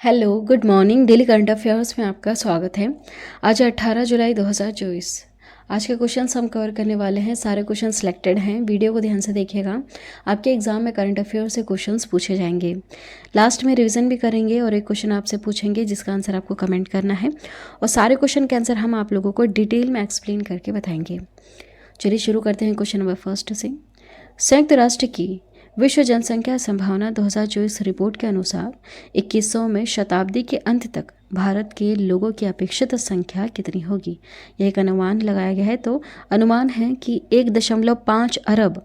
Hello, good morning. Daily current affairs में आपका स्वागत है। आज 18 जुलाई 2024। आज के क्वेश्चंस हम कवर करने वाले हैं। सारे क्वेश्चन सिलेक्टेड हैं। वीडियो को ध्यान से देखिएगा। आपके एग्जाम में करंट अफेयर से क्वेश्चंस पूछे जाएंगे। लास्ट में रिवीजन भी करेंगे और एक क्वेश्चन आपसे पूछेंगे जिसका आंसर आपको कमेंट करना है और सारे क्वेश्चन के आंसर हम आप लोगों को डिटेल में एक्सप्लेन करके बताएंगे। चलिए शुरू करते हैं क्वेश्चन नंबर फर्स्ट से। संयुक्त राष्ट्र की विश्व जनसंख्या संभावना 2024 रिपोर्ट के अनुसार 2100 में शताब्दी के अंत तक भारत के लोगों की अपेक्षित संख्या कितनी होगी। यह एक अनुमान लगाया गया है, तो अनुमान है कि 1.5 अरब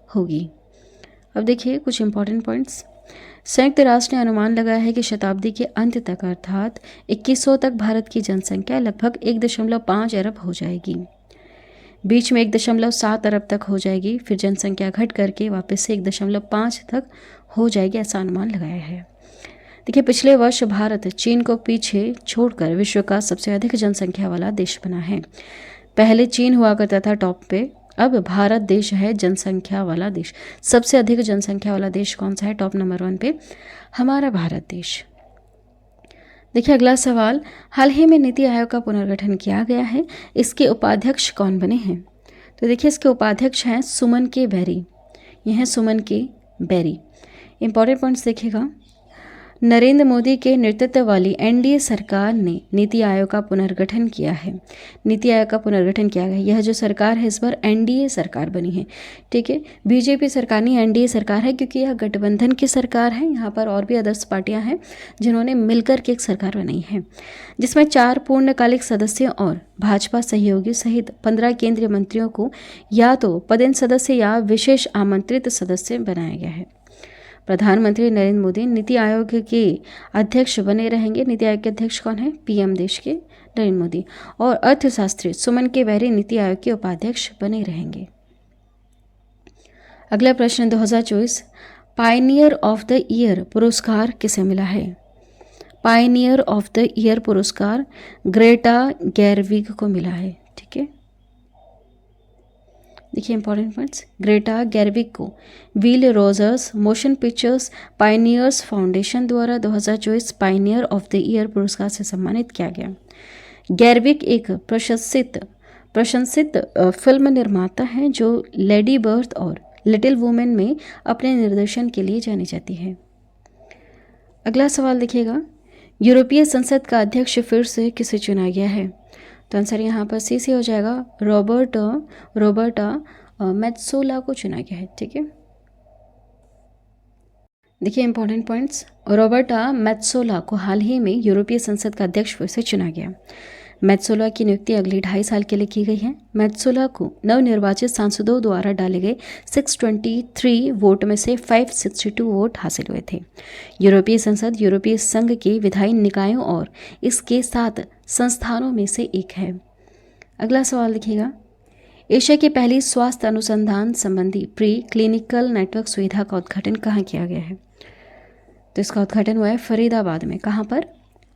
होगी। अब देखिए कुछ इंपॉर्टेंट पॉइंट्स। संयुक्त राष्ट्र ने अनुमान लगाया है कि शताब्दी के अंत तक अर्थात 2100 तक भारत की जनसंख्या लगभग 1.5 अरब हो जाएगी। बीच में 1.7 अरब तक हो जाएगी, फिर जनसंख्या घट करके वापस से 1.5 तक हो जाएगी, ऐसा अनुमान लगाया है। देखिए पिछले वर्ष भारत चीन को पीछे छोड़कर विश्व का सबसे अधिक जनसंख्या वाला देश बना है। पहले चीन हुआ करता था टॉप पे, अब भारत देश है जनसंख्या वाला देश। सबसे अधिक जनसंख्या वाला देश कौन सा है टॉप नंबर 1 पे? हमारा भारत देश। देखिए अगला सवाल, हाल ही में नीति आयोग का पुनर्गठन किया गया है, इसके उपाध्यक्ष कौन बने हैं? तो देखिए इसके उपाध्यक्ष हैं सुमन के बैरी। ये हैं सुमन के बैरी। इंपॉर्टेंट पॉइंट्स देखिएगा। नरेंद्र मोदी के नेतृत्व वाली एनडीए सरकार ने नीति आयोग का पुनर्गठन किया है। नीति आयोग का पुनर्गठन किया गया। यह जो सरकार है इस बार एनडीए सरकार बनी है। ठीक है, बीजेपी सरकार नहीं, एनडीए सरकार है, क्योंकि यह गठबंधन की सरकार है। यहाँ पर और भी अदर्स पार्टियां हैं जिन्होंने मिलकर के एक सरकार बनाई है, जिसमें 4 पूर्णकालिक सदस्य और भाजपा सहयोगी सहित 15 केंद्रीय मंत्रियों को या तो पदेन सदस्य या विशेष आमंत्रित सदस्य बनाया गया है। प्रधानमंत्री नरेंद्र मोदी नीति आयोग के अध्यक्ष बने रहेंगे। नीति आयोग के अध्यक्ष कौन है? पीएम देश के नरेंद्र मोदी। और अर्थशास्त्री सुमन के बैरी नीति आयोग के उपाध्यक्ष बने रहेंगे। अगला प्रश्न 2024 पायनियर ऑफ द ईयर पुरस्कार किसे मिला है? पायनियर ऑफ द ईयर पुरस्कार ग्रेटा गैरविग को मिला है। ठीक है, देखिए इंपॉर्टेंट पॉइंट्स। ग्रेटा गैरविग को wheel Rogers motion pictures pioneers foundation द्वारा 2024 पायनियर ऑफ द ईयर पुरस्कार से सम्मानित किया गया। गैरविग एक प्रशंसित फिल्म निर्माता हैं जो लेडी बर्थ और लिटिल वुमेन में अपने निर्देशन के लिए जानी जाती है। अगला सवाल देखिएगा, यूरोपीय संसद का अध्यक्ष फिर से किसे चुना गया है? तो आंसर यहाँ पर सी से हो जाएगा। रोबर्टा मेत्सोला को चुना गया है। ठीक है, देखिए इंपॉर्टेंट पॉइंट्स। रॉबर्टा मेत्सोला को हाल ही में यूरोपीय संसद का अध्यक्ष फिर से चुना गया। मेत्सोला की नियुक्ति अगले 2.5 साल के लिए की गई है। मेत्सोला को नवनिर्वाचित सांसदों द्वारा डाले गए 623 वोट में से 562 वोट हासिल हुए थे। यूरोपीय संसद यूरोपीय संघ के विधायी निकायों और इसके 7 संस्थानों में से एक है। अगला सवाल देखिएगा, एशिया की पहली स्वास्थ्य अनुसंधान संबंधी प्री क्लिनिकल नेटवर्क सुविधा का उद्घाटन कहाँ किया गया है? तो इसका उद्घाटन हुआ है फरीदाबाद में। कहाँ पर?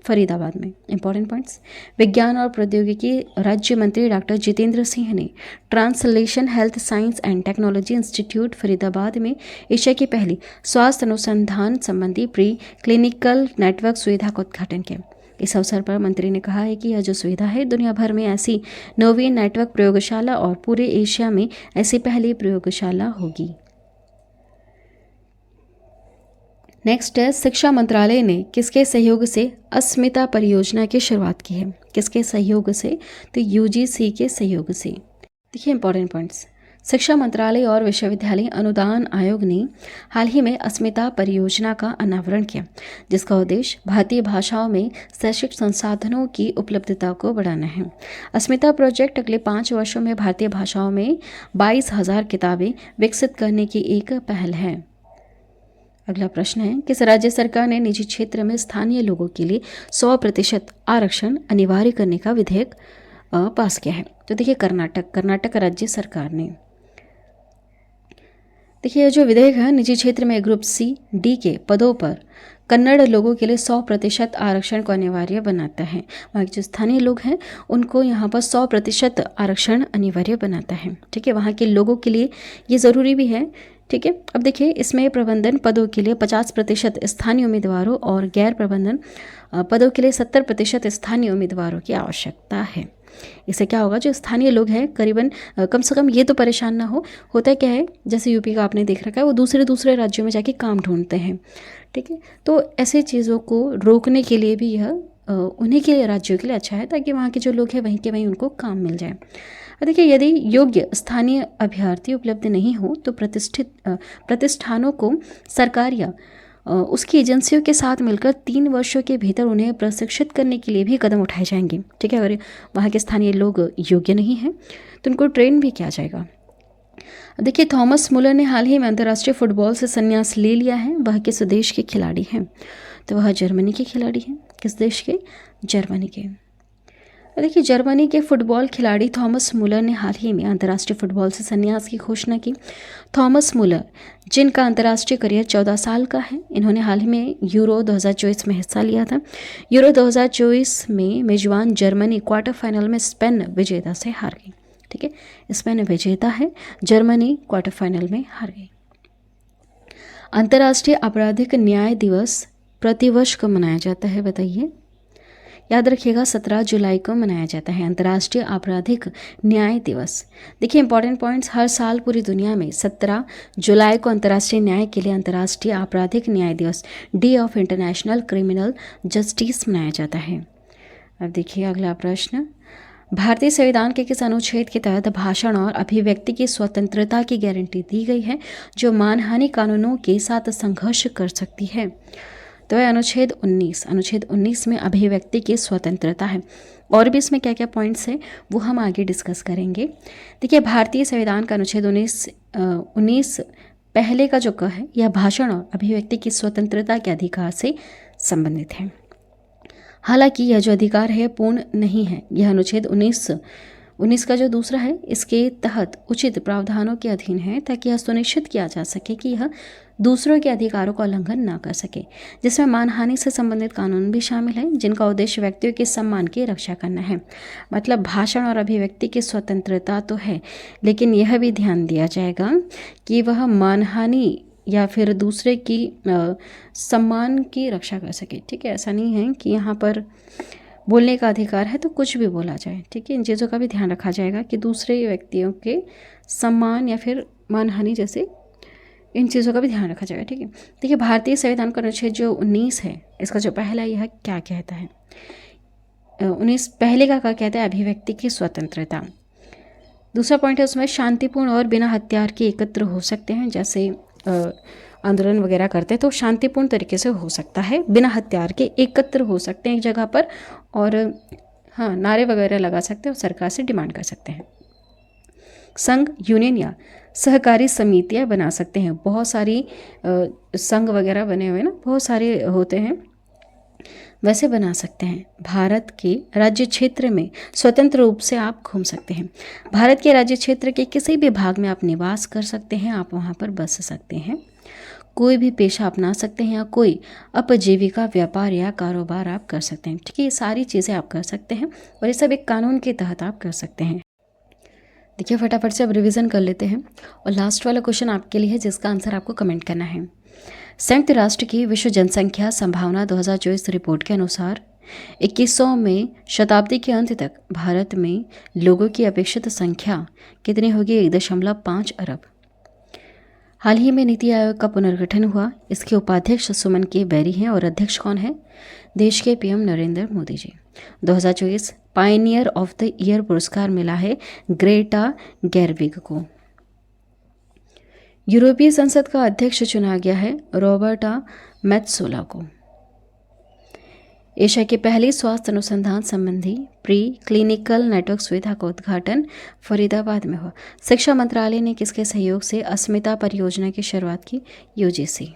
फरीदाबाद में। Important points. विज्ञान और प्रौद्योगिकी राज्य मंत्री डॉक्टर जितेंद्र सिंह ने translation health science and technology institute Faridabad में एशिया की पहली स्वास्थ्य अनुसंधान संबंधी प्री क्लिनिकल नेटवर्क सुविधा का उद्घाटन किया। इस अवसर पर मंत्री ने कहा है कि यह जो सुविधा है दुनिया भर में ऐसी नवीन नेटवर्क प्रयोगशाला और पूरे एशिया में ऐसी पहली प्रयोगशाला होगी। नेक्स्ट है, शिक्षा मंत्रालय ने किसके सहयोग से अस्मिता परियोजना की शुरुआत की है? किसके सहयोग से? तो यूजीसी के सहयोग से। देखिए इंपॉर्टेंट पॉइंट्स। शिक्षा मंत्रालय और विश्वविद्यालय अनुदान आयोग ने हाल ही में अस्मिता परियोजना का अनावरण किया, जिसका उद्देश्य भारतीय भाषाओं में शैक्षिक संसाधनों की उपलब्धता को बढ़ाना है। अस्मिता प्रोजेक्ट अगले 5 वर्षों में भारतीय भाषाओं में 22,000 किताबें विकसित करने की एक पहल है। अगला प्रश्न है, किस राज्य सरकार ने निजी क्षेत्र में स्थानीय लोगों के लिए 100% आरक्षण अनिवार्य करने का विधेयक पास किया है? तो देखिए कर्नाटक राज्य सरकार ने। देखिए जो विधेयक है निजी क्षेत्र में ग्रुप सी डी के पदों पर कन्नड़ लोगों के लिए 100% आरक्षण को अनिवार्य बनाता है। वहाँ के जो स्थानीय लोग हैं उनको यहाँ पर 100% आरक्षण अनिवार्य बनाता है। ठीक है, वहाँ के लोगों के लिए ये ज़रूरी भी है। ठीक है। अब देखिए इसमें प्रबंधन पदों के लिए 50% स्थानीय उम्मीदवारों और गैर प्रबंधन पदों के लिए 70% स्थानीय उम्मीदवारों की आवश्यकता है। इससे क्या होगा, जो स्थानीय लोग हैं करीबन कम से कम ये तो परेशान ना हो। होता क्या है, जैसे यूपी का आपने देख रखा है, वो दूसरे राज्यों में जाके काम ढूंढते हैं, ठीक है। तो ऐसे चीज़ों को रोकने के लिए भी यह उन्हीं के राज्यों के लिए अच्छा है, ताकि वहाँ के जो लोग हैं वहीं के वहीं उनको काम मिल जाए। देखिए यदि योग्य स्थानीय अभ्यर्थी उपलब्ध नहीं हो तो प्रतिष्ठानों को सरकार या उसकी एजेंसियों के साथ मिलकर 3 वर्षों के भीतर उन्हें प्रशिक्षित करने के लिए भी कदम उठाए जाएंगे, ठीक है। अगर वहाँ के स्थानीय लोग योग्य नहीं हैं तो उनको ट्रेन भी किया जाएगा। देखिए थॉमस मुलर ने हाल ही में अंतर्राष्ट्रीय फुटबॉल से संन्यास ले लिया है। वह किस देश के खिलाड़ी हैं? तो वह जर्मनी के खिलाड़ी हैं। किस देश के? जर्मनी के। देखिए जर्मनी के फुटबॉल खिलाड़ी थॉमस मुलर ने हाल ही में अंतर्राष्ट्रीय फुटबॉल से संन्यास की घोषणा की। थॉमस मुलर, जिनका अंतर्राष्ट्रीय करियर 14 साल का है, इन्होंने हाल ही में यूरो 2024 में हिस्सा लिया था। यूरो 2024 में मेजबान जर्मनी क्वार्टर फाइनल में स्पेन विजेता से हार गई, ठीक है। स्पेन विजेता है, जर्मनी क्वार्टर फाइनल में हार गई। अंतर्राष्ट्रीय आपराधिक न्याय दिवस प्रतिवर्ष कब मनाया जाता है, बताइए। याद रखिएगा 17 जुलाई को मनाया जाता है अंतर्राष्ट्रीय आपराधिक न्याय दिवस। देखिए इंपॉर्टेंट पॉइंट्स, हर साल पूरी दुनिया में 17 जुलाई को अंतर्राष्ट्रीय न्याय के लिए अंतर्राष्ट्रीय आपराधिक न्याय दिवस, day of international criminal justice मनाया जाता है। अब देखिए अगला प्रश्न, भारतीय संविधान के किस अनुच्छेद के तहत भाषण और अभिव्यक्ति की स्वतंत्रता की गारंटी दी गई है जो मानहानि कानूनों के साथ संघर्ष कर सकती है? तो है अनुच्छेद 19। अनुच्छेद 19 में अभिव्यक्ति की स्वतंत्रता है। और भी इसमें क्या क्या पॉइंट्स हैं वो हम आगे डिस्कस करेंगे। देखिए भारतीय संविधान का अनुच्छेद 19 पहले का जो क है यह भाषण और अभिव्यक्ति की स्वतंत्रता के अधिकार से संबंधित है। हालांकि यह जो अधिकार है पूर्ण नहीं है। यह अनुच्छेद 19 का जो दूसरा है इसके तहत उचित प्रावधानों के अधीन है ताकि यह सुनिश्चित किया जा सके कि यह दूसरों के अधिकारों का उल्लंघन न कर सके, जिसमें मानहानि से संबंधित कानून भी शामिल है जिनका उद्देश्य व्यक्तियों के सम्मान की रक्षा करना है। मतलब भाषण और अभिव्यक्ति की स्वतंत्रता तो है, लेकिन यह भी ध्यान दिया जाएगा कि वह मानहानि या फिर दूसरे की सम्मान की रक्षा कर सके, ठीक है। ऐसा नहीं है कि यहाँ पर बोलने का अधिकार है तो कुछ भी बोला जाए, ठीक है। इन चीज़ों का भी ध्यान रखा जाएगा कि दूसरे व्यक्तियों के सम्मान या फिर मानहानि जैसे इन चीज़ों का भी ध्यान रखा जाएगा, ठीक है। देखिए भारतीय संविधान का अनुच्छेद जो 19 है इसका जो पहला यह क्या कहता है, 19 पहले का क्या कहता है, अभिव्यक्ति की स्वतंत्रता। दूसरा पॉइंट है उसमें शांतिपूर्ण और बिना हथियार के एकत्र हो सकते हैं, जैसे आंदोलन वगैरह करते हैं तो शांतिपूर्ण तरीके से हो सकता है, बिना हथियार के एकत्र हो सकते हैं एक जगह पर और हाँ नारे वगैरह लगा सकते हैं और सरकार से डिमांड कर सकते हैं। संघ, यूनियन या सहकारी समितियां बना सकते हैं। बहुत सारी संघ वगैरह बने हुए ना, बहुत सारे होते हैं, वैसे बना सकते हैं। भारत के राज्य क्षेत्र में स्वतंत्र रूप से आप घूम सकते हैं। भारत के राज्य क्षेत्र के किसी भी भाग में आप निवास कर सकते हैं, आप वहाँ पर बस सकते हैं, कोई भी पेशा अपना सकते हैं या कोई उपजीविका व्यापार या कारोबार आप कर सकते हैं, ठीक है। ये सारी चीज़ें आप कर सकते हैं और ये सब एक कानून के तहत आप कर सकते हैं। देखिए फटाफट से अब रिवीजन कर लेते हैं और लास्ट वाला क्वेश्चन आपके लिए है जिसका आंसर आपको कमेंट करना है। संयुक्त राष्ट्र की विश्व जनसंख्या संभावना 2024 रिपोर्ट के अनुसार 2100 शताब्दी के अंत तक भारत में लोगों की अपेक्षित संख्या कितनी होगी? 1.5 अरब। हाल ही में नीति आयोग का पुनर्गठन हुआ, इसके उपाध्यक्ष सुमन के बैरी हैं और अध्यक्ष कौन है? देश के PM Narendra Modi ji. 2024 pioneer of the year पुरस्कार मिला है ग्रेटा गेरविग को। यूरोपीय संसद का अध्यक्ष चुना गया है रॉबर्टा मेत्सोला को। एशिया की पहली स्वास्थ्य अनुसंधान संबंधी प्री क्लिनिकल नेटवर्क सुविधा का उद्घाटन फरीदाबाद में हुआ। शिक्षा मंत्रालय ने किसके सहयोग से अस्मिता परियोजना की शुरुआत की? यूजीसी।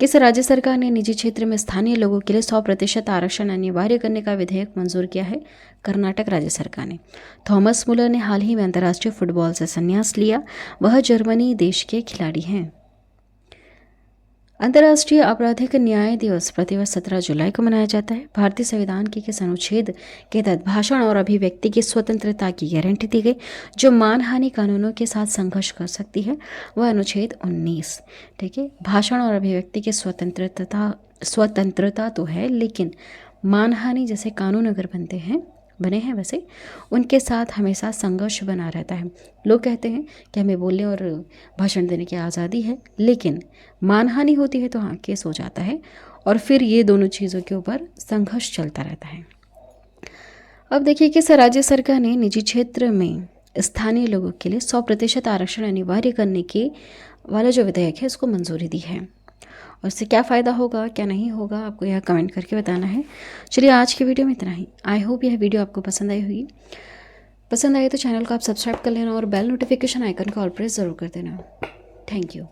किस राज्य सरकार ने निजी क्षेत्र में स्थानीय लोगों के लिए 100% आरक्षण अनिवार्य करने का विधेयक मंजूर किया है? कर्नाटक राज्य सरकार ने। थॉमस मुलर ने हाल ही में अंतर्राष्ट्रीय फुटबॉल से संन्यास लिया, वह जर्मनी देश के खिलाड़ी हैं। अंतर्राष्ट्रीय आपराधिक न्याय दिवस प्रतिवर्ष 17 जुलाई को मनाया जाता है। भारतीय संविधान के किस अनुच्छेद के तहत भाषण और अभिव्यक्ति की स्वतंत्रता की गारंटी दी गई जो मानहानि कानूनों के साथ संघर्ष कर सकती है? वह अनुच्छेद 19। ठीक है, भाषण और अभिव्यक्ति की स्वतंत्रता तो है, लेकिन मानहानि जैसे कानून अगर बने हैं वैसे उनके साथ हमेशा संघर्ष बना रहता है। लोग कहते हैं कि हमें बोलने और भाषण देने की आज़ादी है, लेकिन मानहानि होती है तो हाँ, केस हो जाता है और फिर ये दोनों चीज़ों के ऊपर संघर्ष चलता रहता है। अब देखिए किस राज्य सरकार ने निजी क्षेत्र में स्थानीय लोगों के लिए 100% आरक्षण अनिवार्य करने के वाला जो विधेयक है उसको मंजूरी दी है, और इससे क्या फ़ायदा होगा क्या नहीं होगा आपको यह कमेंट करके बताना है। चलिए आज की वीडियो में इतना ही। आई होप यह वीडियो आपको पसंद आई होगी। पसंद आए तो चैनल को आप सब्सक्राइब कर लेना और बेल नोटिफिकेशन आइकन को ऑल प्रेस ज़रूर कर देना। Thank you.